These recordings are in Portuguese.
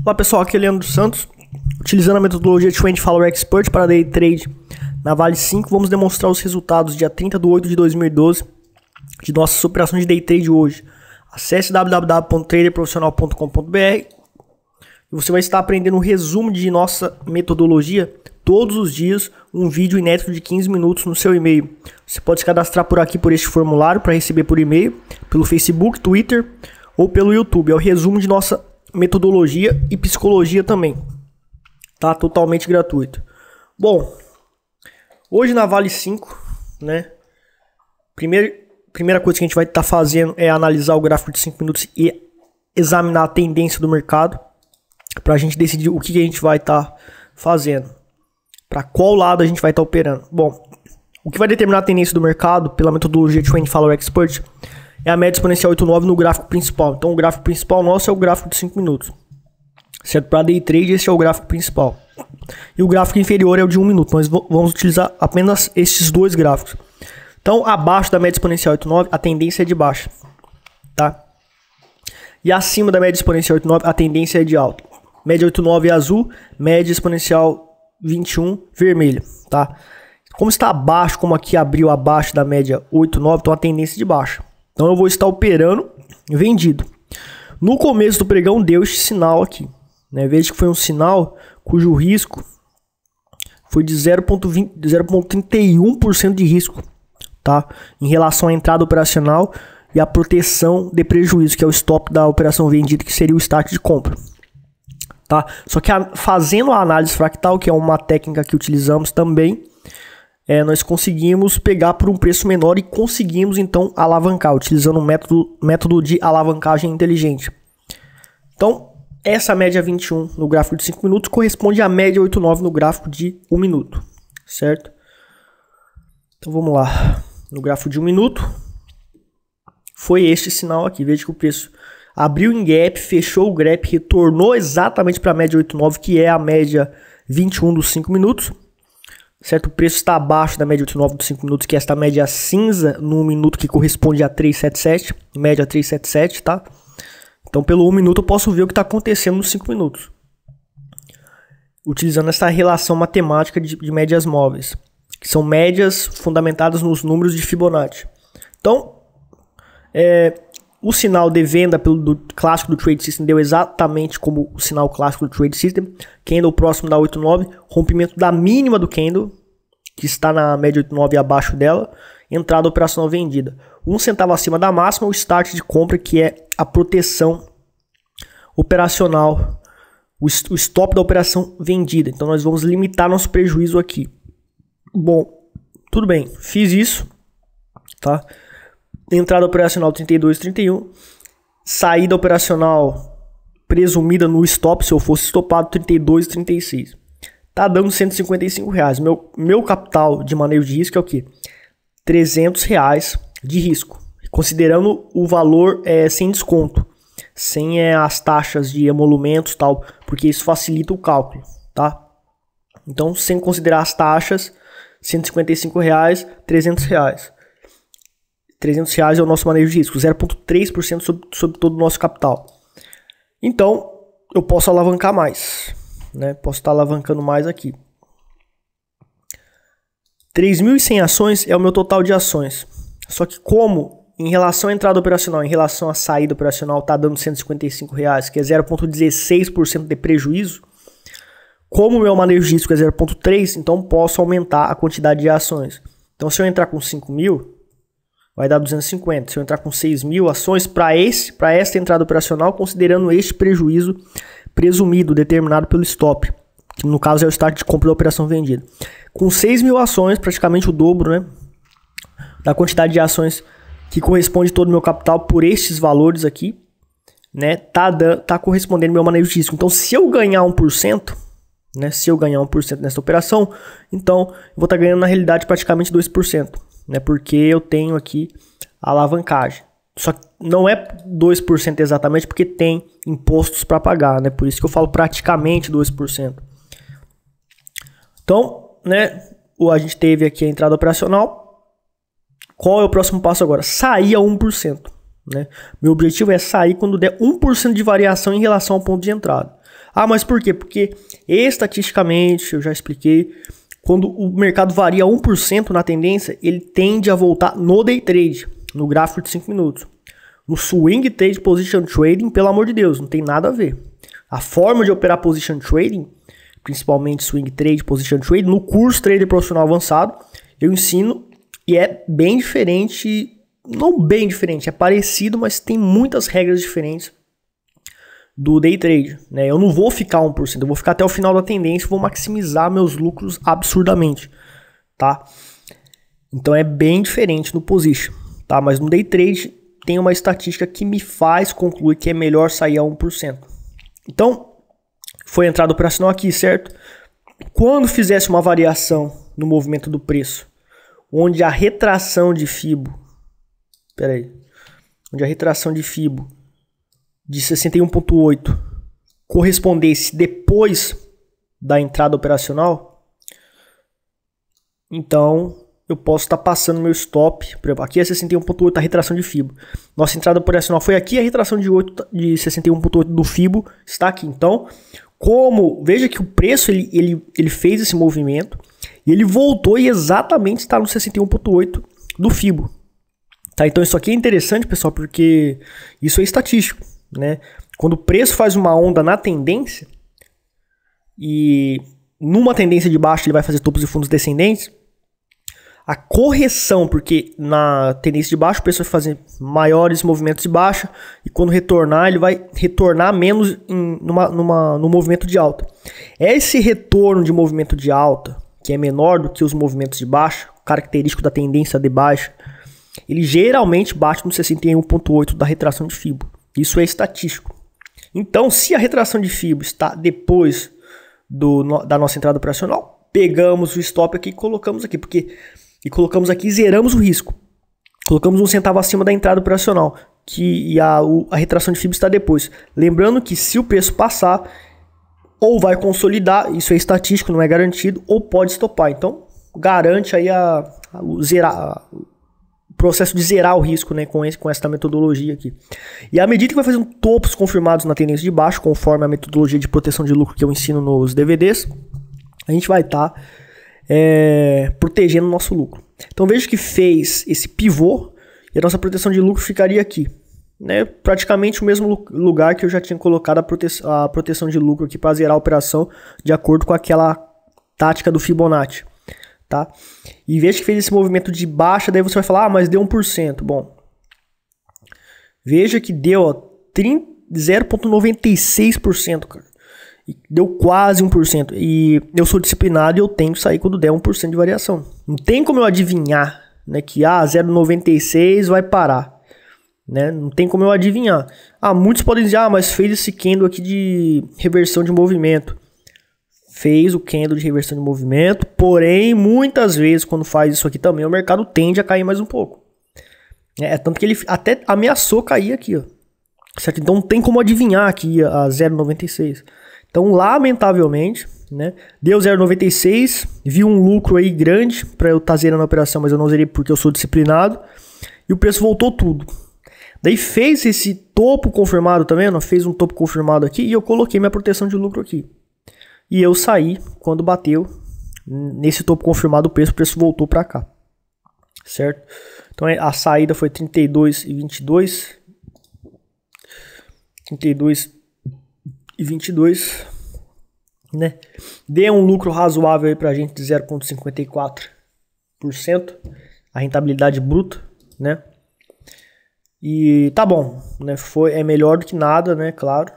Olá pessoal, aqui é Leandro Santos. Utilizando a metodologia Trend Follower Expert para Day Trade na Vale 5, vamos demonstrar os resultados dia 30 de 8 de 2012 de nossas operações de Day Trade hoje. Acesse www.traderprofissional.com.br e você vai estar aprendendo um resumo de nossa metodologia todos os dias, um vídeo inédito de 15 minutos no seu e-mail. Você pode se cadastrar por aqui por este formulário para receber por e-mail, pelo Facebook, Twitter ou pelo YouTube. É o resumo de nossa metodologia e psicologia também. Tá totalmente gratuito. Bom, hoje na Vale 5, né? Primeira coisa que a gente vai estar fazendo é analisar o gráfico de 5 minutos e examinar a tendência do mercado para a gente decidir o que a gente vai estar fazendo, para qual lado a gente vai estar operando. Bom, o que vai determinar a tendência do mercado pela metodologia Trend Follower Expert é a média exponencial 89 no gráfico principal. Então o gráfico principal nosso é o gráfico de 5 minutos. Certo? Para Day Trade esse é o gráfico principal. E o gráfico inferior é o de 1 minuto. Nós vamos utilizar apenas esses dois gráficos. Então abaixo da média exponencial 89 a tendência é de baixa. Tá? E acima da média exponencial 89 a tendência é de alta. Média 89 é azul, média exponencial 21 vermelha. Tá? Como está abaixo, como aqui abriu abaixo da média 89, então a tendência é de baixa. Então eu vou estar operando vendido. No começo do pregão deu este sinal aqui, né? Veja que foi um sinal cujo risco foi de 0,31% de risco, tá? Em relação à entrada operacional e à proteção de prejuízo, que é o stop da operação vendida, que seria o start de compra, tá? Só que fazendo a análise fractal, que é uma técnica que utilizamos também, nós conseguimos pegar por um preço menor e conseguimos então alavancar, utilizando um método de alavancagem inteligente. Então, essa média 21 no gráfico de 5 minutos corresponde à média 89 no gráfico de 1 minuto, certo? Então vamos lá, no gráfico de 1 minuto, foi este sinal aqui, veja que o preço abriu em gap, fechou o gap, retornou exatamente para a média 89, que é a média 21 dos 5 minutos. Certo? O preço está abaixo da média 89 dos 5 minutos, que é esta média cinza no 1 minuto, que corresponde a 377, média 377, tá? Então, pelo 1 minuto, eu posso ver o que está acontecendo nos 5 minutos. Utilizando essa relação matemática de médias móveis, que são médias fundamentadas nos números de Fibonacci. Então, o sinal de venda do clássico do Trade System deu exatamente como o sinal clássico do Trade System. Candle próximo da 89, rompimento da mínima do candle, que está na média 89 e abaixo dela, entrada operacional vendida. 1 centavo acima da máxima, o start de compra, que é a proteção operacional, o stop da operação vendida. Então nós vamos limitar nosso prejuízo aqui. Bom, tudo bem, fiz isso, tá? Entrada operacional 32,31, saída operacional presumida no stop, se eu fosse estopado, 32,36. Tá dando R$155. Meu capital de manejo de risco é o quê? R$300 de risco, considerando o valor sem desconto, sem as taxas de emolumentos e tal, porque isso facilita o cálculo, tá? Então, sem considerar as taxas, R$155, R$300. R$300 é o nosso manejo de risco, 0,3% sobre todo o nosso capital. Então, eu posso alavancar mais, né? Posso estar alavancando mais aqui. 3.100 ações é o meu total de ações. Só que como em relação à entrada operacional, em relação à saída operacional, está dando R$155, que é 0,16% de prejuízo, como o meu manejo de risco é 0,3%, então posso aumentar a quantidade de ações. Então, se eu entrar com 5.000, vai dar 250. Se eu entrar com 6.000 ações para esta entrada operacional, considerando este prejuízo presumido, determinado pelo stop, que no caso é o start de compra da operação vendida. Com 6.000 ações, praticamente o dobro, né, da quantidade de ações que corresponde todo o meu capital por estes valores aqui, né, tá correspondendo ao meu manejo de risco. Então, se eu ganhar 1%, né, se eu ganhar 1% nessa operação, então eu vou estar ganhando na realidade praticamente 2%. Né, porque eu tenho aqui a alavancagem. Só que não é 2% exatamente, porque tem impostos para pagar, né? Por isso que eu falo praticamente 2%. Então, né, a gente teve aqui a entrada operacional. Qual é o próximo passo agora? Sair a 1%. Né? Meu objetivo é sair quando der 1% de variação em relação ao ponto de entrada. Ah, mas por quê? Porque estatisticamente, eu já expliquei, quando o mercado varia 1% na tendência, ele tende a voltar no day trade, no gráfico de 5 minutos. No swing trade, position trading, pelo amor de Deus, não tem nada a ver. A forma de operar position trading, principalmente swing trade, position trading, no curso Trader Profissional Avançado, eu ensino e é bem diferente, não bem diferente, é parecido, mas tem muitas regras diferentes do day trade, né? Eu não vou ficar 1%, eu vou ficar até o final da tendência e vou maximizar meus lucros absurdamente, tá? Então é bem diferente no position, tá? Mas no day trade tem uma estatística que me faz concluir que é melhor sair a 1%. Então, foi a entrada operacional aqui, certo? Quando fizesse uma variação no movimento do preço, onde a retração de Fibo, onde a retração de Fibo de 61,8 correspondesse depois da entrada operacional, então eu posso estar passando meu stop. Por exemplo, aqui é 61,8 a retração de Fibo. Nossa entrada operacional foi aqui, a retração de 61,8 do Fibo está aqui. Então, veja que o preço ele fez esse movimento e ele voltou e exatamente está no 61,8 do Fibo. Tá? Então isso aqui é interessante, pessoal, porque isso é estatístico, né? Quando o preço faz uma onda na tendência e numa tendência de baixa ele vai fazer topos e fundos descendentes, a correção, porque na tendência de baixa o preço vai fazer maiores movimentos de baixa e quando retornar ele vai retornar menos no movimento de alta. Esse retorno de movimento de alta, que é menor do que os movimentos de baixa, característico da tendência de baixa, ele geralmente bate no 61,8 da retração de Fibo. Isso é estatístico. Então, se a retração de Fibo está depois da nossa entrada operacional, pegamos o stop aqui e colocamos aqui, e zeramos o risco. Colocamos 1 centavo acima da entrada operacional, e a retração de Fibo está depois. Lembrando que se o preço passar, ou vai consolidar, isso é estatístico, não é garantido, ou pode estopar. Então, garante aí o processo de zerar o risco, né, com essa metodologia aqui. E à medida que vai fazendo topos confirmados na tendência de baixo, conforme a metodologia de proteção de lucro que eu ensino nos DVDs, a gente vai estar protegendo o nosso lucro. Então veja que fez esse pivô e a nossa proteção de lucro ficaria aqui, né? Praticamente o mesmo lugar que eu já tinha colocado a proteção de lucro aqui para zerar a operação de acordo com aquela tática do Fibonacci, tá? E veja que fez esse movimento de baixa, daí você vai falar, mas deu 1%. Bom, veja que deu 0,96%, cara. Deu quase 1%. E eu sou disciplinado e eu tenho que sair quando der 1% de variação. Não tem como eu adivinhar, né, que 0,96 vai parar. Né? Não tem como eu adivinhar. Muitos podem dizer, mas fez esse candle aqui de reversão de movimento. Fez o candle de reversão de movimento, porém, muitas vezes, quando faz isso aqui também, o mercado tende a cair mais um pouco. Tanto que ele até ameaçou cair aqui, ó. Certo? Então não tem como adivinhar aqui a 0,96. Então, lamentavelmente, né, deu 0,96, vi um lucro aí grande para eu estar zerando a operação, mas eu não zerei porque eu sou disciplinado, e o preço voltou tudo. Daí fez esse topo confirmado também, não? Fez um topo confirmado aqui e eu coloquei minha proteção de lucro aqui. E eu saí quando bateu nesse topo confirmado o preço voltou para cá. Certo? Então a saída foi 32,22. 32,22, né? Deu um lucro razoável aí pra gente de 0,54%, a rentabilidade bruta, né? E tá bom, né? É melhor do que nada, né? Claro.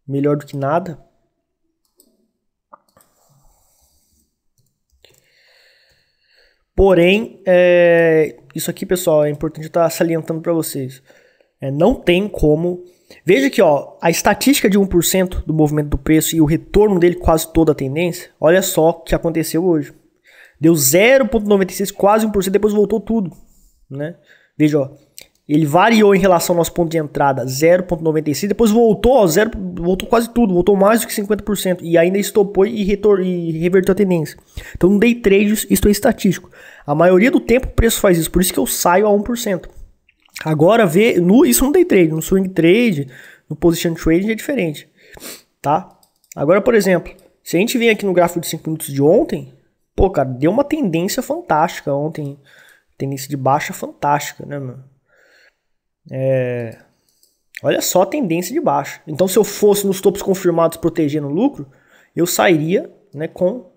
Melhor do que nada. Porém, isso aqui, pessoal, é importante estar salientando para vocês. Não tem como... Veja que a estatística de 1% do movimento do preço e o retorno dele quase toda a tendência, olha só o que aconteceu hoje. Deu 0,96, quase 1%, depois voltou tudo, né? Veja, ele variou em relação ao nosso ponto de entrada, 0,96, depois voltou, voltou quase tudo, voltou mais do que 50%, e ainda estopou e reverteu a tendência. Então no day trade isso é estatístico. A maioria do tempo o preço faz isso, por isso que eu saio a 1%. Agora, isso no day trade, no swing trade, no position trading é diferente. tá? Agora, por exemplo, se a gente vem aqui no gráfico de 5 minutos de ontem, pô, cara, deu uma tendência fantástica ontem, tendência de baixa fantástica, né, mano? Olha só a tendência de baixa. Então, se eu fosse nos topos confirmados protegendo o lucro, eu sairia, né, com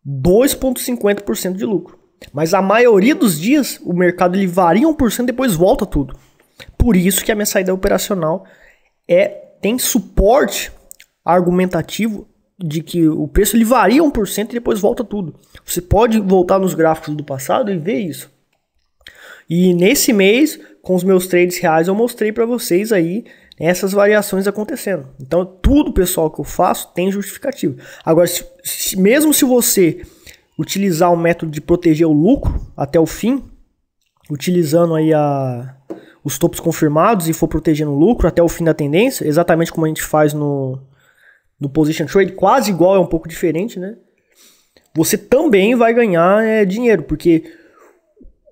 2,50% de lucro. Mas a maioria dos dias, o mercado ele varia 1% e depois volta tudo. Por isso que a minha saída operacional tem suporte argumentativo de que o preço ele varia 1% e depois volta tudo. Você pode voltar nos gráficos do passado e ver isso. E nesse mês, com os meus trades reais, eu mostrei para vocês aí essas variações acontecendo. Então, tudo, pessoal, que eu faço tem justificativo. Agora, mesmo se você utilizar o método de proteger o lucro até o fim, utilizando aí os topos confirmados e for protegendo o lucro até o fim da tendência, exatamente como a gente faz no Position Trade, quase igual, é um pouco diferente, né? Você também vai ganhar dinheiro, porque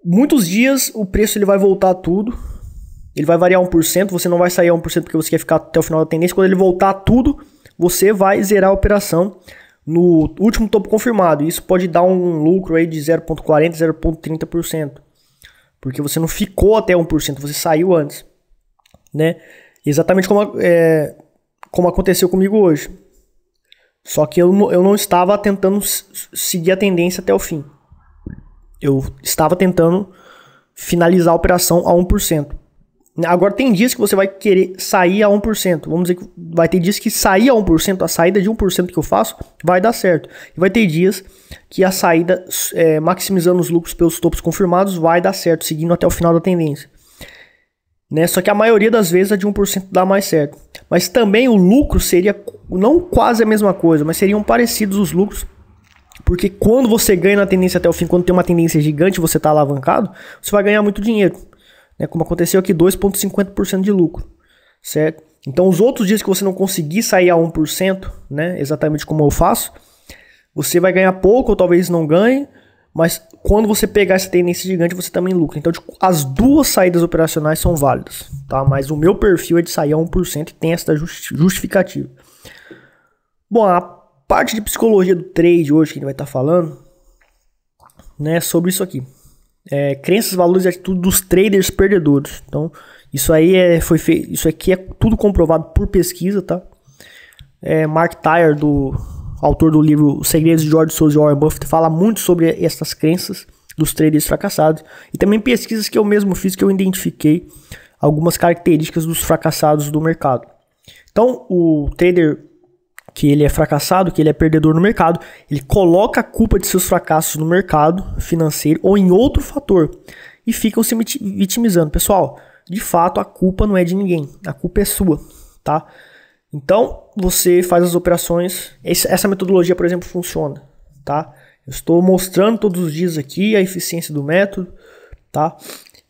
muitos dias o preço ele vai voltar tudo, ele vai variar 1%, você não vai sair a 1% porque você quer ficar até o final da tendência. Quando ele voltar tudo, você vai zerar a operação no último topo confirmado. Isso pode dar um lucro aí de 0,40%, 0,30%, porque você não ficou até 1%, você saiu antes, né? Exatamente como aconteceu comigo hoje. Só que eu não estava tentando seguir a tendência até o fim. Eu estava tentando finalizar a operação a 1%. Agora tem dias que você vai querer sair a 1%. Vamos dizer que vai ter dias que sair a 1%, a saída de 1% que eu faço, vai dar certo. E vai ter dias que a saída, maximizando os lucros pelos topos confirmados, vai dar certo, seguindo até o final da tendência. Né? Só que a maioria das vezes a de 1% dá mais certo. Mas também o lucro seria, não quase a mesma coisa, mas seriam parecidos os lucros. Porque quando você ganha na tendência até o fim, quando tem uma tendência gigante, você está alavancado, você vai ganhar muito dinheiro. Né? Como aconteceu aqui, 2,50% de lucro. Certo? Então, os outros dias que você não conseguir sair a 1%, né? Exatamente como eu faço, você vai ganhar pouco ou talvez não ganhe, mas quando você pegar essa tendência gigante, você também lucra. Então, as duas saídas operacionais são válidas. Tá? Mas o meu perfil é de sair a 1% e tem essa justificativa. Bom, a parte de psicologia do trade hoje que a gente vai estar falando, né, sobre isso aqui. Crenças, valores e atitudes dos traders perdedores. Então, isso aí isso aqui é tudo comprovado por pesquisa, tá? Mark Tyer, autor do livro Os Segredos de George Soros e Warren Buffett, fala muito sobre essas crenças dos traders fracassados. E também pesquisas que eu mesmo fiz, que eu identifiquei algumas características dos fracassados do mercado. Então, o trader que ele é fracassado, que ele é perdedor no mercado, ele coloca a culpa de seus fracassos no mercado financeiro ou em outro fator e ficam se vitimizando. Pessoal, de fato a culpa não é de ninguém, a culpa é sua, tá? Então você faz as operações, essa metodologia, por exemplo, funciona, tá? Eu estou mostrando todos os dias aqui a eficiência do método, tá?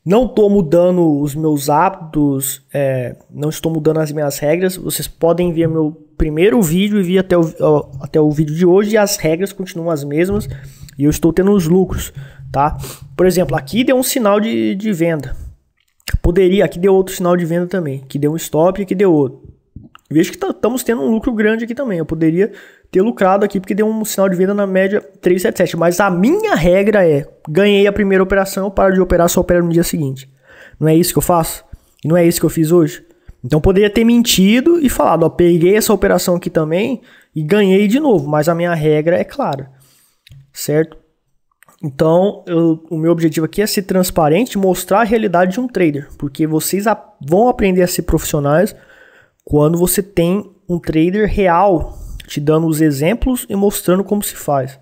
Não estou mudando os meus hábitos, não estou mudando as minhas regras. Vocês podem ver meu primeiro vídeo e vir até o vídeo de hoje e as regras continuam as mesmas e eu estou tendo os lucros, tá? Por exemplo, aqui deu um sinal de venda. Aqui deu outro sinal de venda também, que deu um stop e aqui deu outro. Vejo que estamos tendo um lucro grande aqui também. Eu poderia ter lucrado aqui porque deu um sinal de venda na média 377. Mas a minha regra ganhei a primeira operação, eu paro de operar, só opero no dia seguinte. Não é isso que eu faço? E não é isso que eu fiz hoje? Então poderia ter mentido e falado, peguei essa operação aqui também e ganhei de novo. Mas a minha regra é clara, certo? Então o meu objetivo aqui é ser transparente e mostrar a realidade de um trader. Porque vocês vão aprender a ser profissionais quando você tem um trader real te dando os exemplos e mostrando como se faz.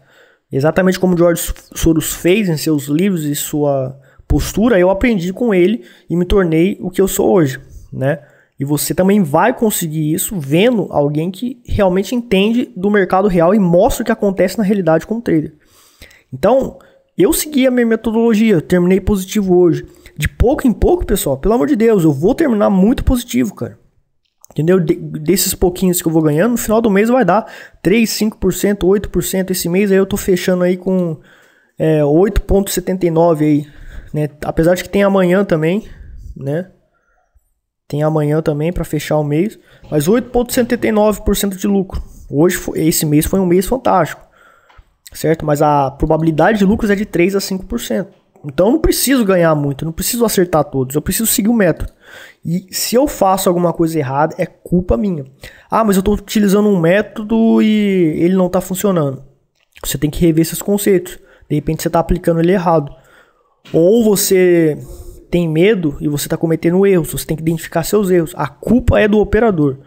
Exatamente como George Soros fez em seus livros e sua postura, eu aprendi com ele e me tornei o que eu sou hoje, né? E você também vai conseguir isso vendo alguém que realmente entende do mercado real e mostra o que acontece na realidade como trader. Então, eu segui a minha metodologia, terminei positivo hoje. De pouco em pouco, pessoal, pelo amor de Deus, eu vou terminar muito positivo, cara. Entendeu? Desses pouquinhos que eu vou ganhando, no final do mês vai dar 3, 5%, 8%. Esse mês aí eu tô fechando aí com 8,79 aí, né? Apesar de que tem amanhã também, né? Tem amanhã também para fechar o mês, mas 8,79% de lucro. Hoje, esse mês foi um mês fantástico, certo? Mas a probabilidade de lucros é de 3 a 5%. Então eu não preciso ganhar muito, eu não preciso acertar todos, eu preciso seguir o método. E se eu faço alguma coisa errada, é culpa minha. Ah, mas eu estou utilizando um método e ele não está funcionando. Você tem que rever esses conceitos. De repente você está aplicando ele errado. Ou você tem medo e você está cometendo erros. Você tem que identificar seus erros. A culpa é do operador,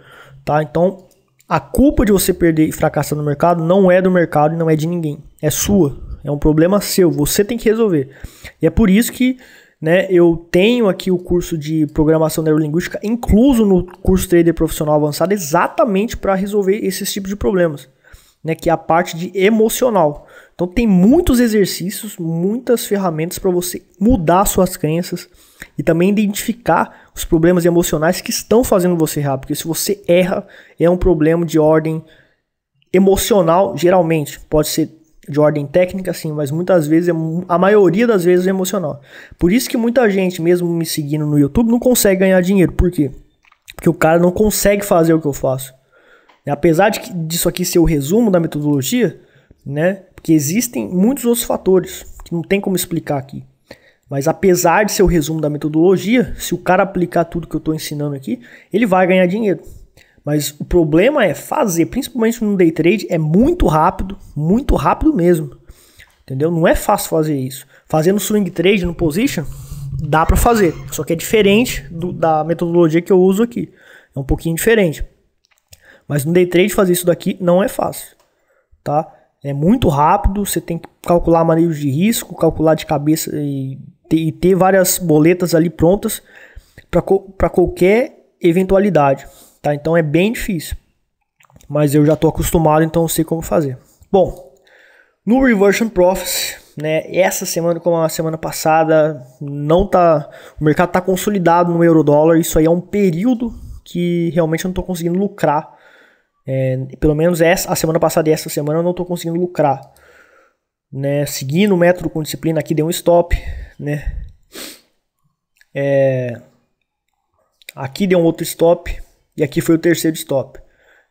tá? Então, a culpa de você perder e fracassar no mercado não é do mercado e não é de ninguém. É sua. É um problema seu. Você tem que resolver. E é por isso que, né, eu tenho aqui o curso de programação neurolinguística incluso no curso Trader Profissional Avançado exatamente para resolver esses tipos de problemas, né, que é a parte de emocional. Então tem muitos exercícios, muitas ferramentas para você mudar suas crenças e também identificar os problemas emocionais que estão fazendo você errar. Porque se você erra, é um problema de ordem emocional, geralmente. Pode ser de ordem técnica, sim, mas muitas vezes, a maioria das vezes é emocional. Por isso que muita gente, mesmo me seguindo no YouTube, não consegue ganhar dinheiro. Por quê? Porque o cara não consegue fazer o que eu faço. Apesar disso aqui ser o resumo da metodologia, né? Porque existem muitos outros fatores que não tem como explicar aqui. Mas apesar de ser o resumo da metodologia, se o cara aplicar tudo que eu estou ensinando aqui, ele vai ganhar dinheiro. Mas o problema é fazer, principalmente no day trade, é muito rápido mesmo. Entendeu? Não é fácil fazer isso. Fazendo swing trade no position, dá para fazer. Só que é diferente da metodologia que eu uso aqui. É um pouquinho diferente. Mas no day trade fazer isso daqui não é fácil, tá? É muito rápido, você tem que calcular manejos de risco, calcular de cabeça e ter várias boletas ali prontas para qualquer eventualidade, tá? Então é bem difícil, mas eu já estou acostumado, então eu sei como fazer. Bom, no Reversion Profits, né, essa semana como a semana passada, o mercado está consolidado no euro-dólar. Isso aí é um período que realmente eu não estou conseguindo lucrar. Pelo menos a semana passada e essa semana eu não estou conseguindo lucrar, né? Seguindo o método com disciplina, aqui deu um stop, né? Aqui deu um outro stop e aqui foi o terceiro stop.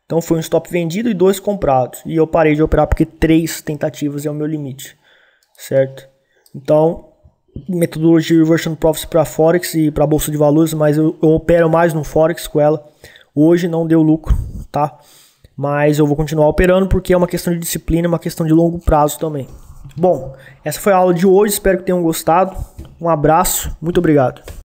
Então foi um stop vendido e 2 comprados. E eu parei de operar porque 3 tentativas é o meu limite, certo? Então, metodologia de Reversion Profits para Forex e para Bolsa de Valores, mas eu opero mais no Forex com ela. Hoje não deu lucro, tá? Mas eu vou continuar operando porque é uma questão de disciplina, uma questão de longo prazo também. Bom, essa foi a aula de hoje, espero que tenham gostado. Um abraço, muito obrigado.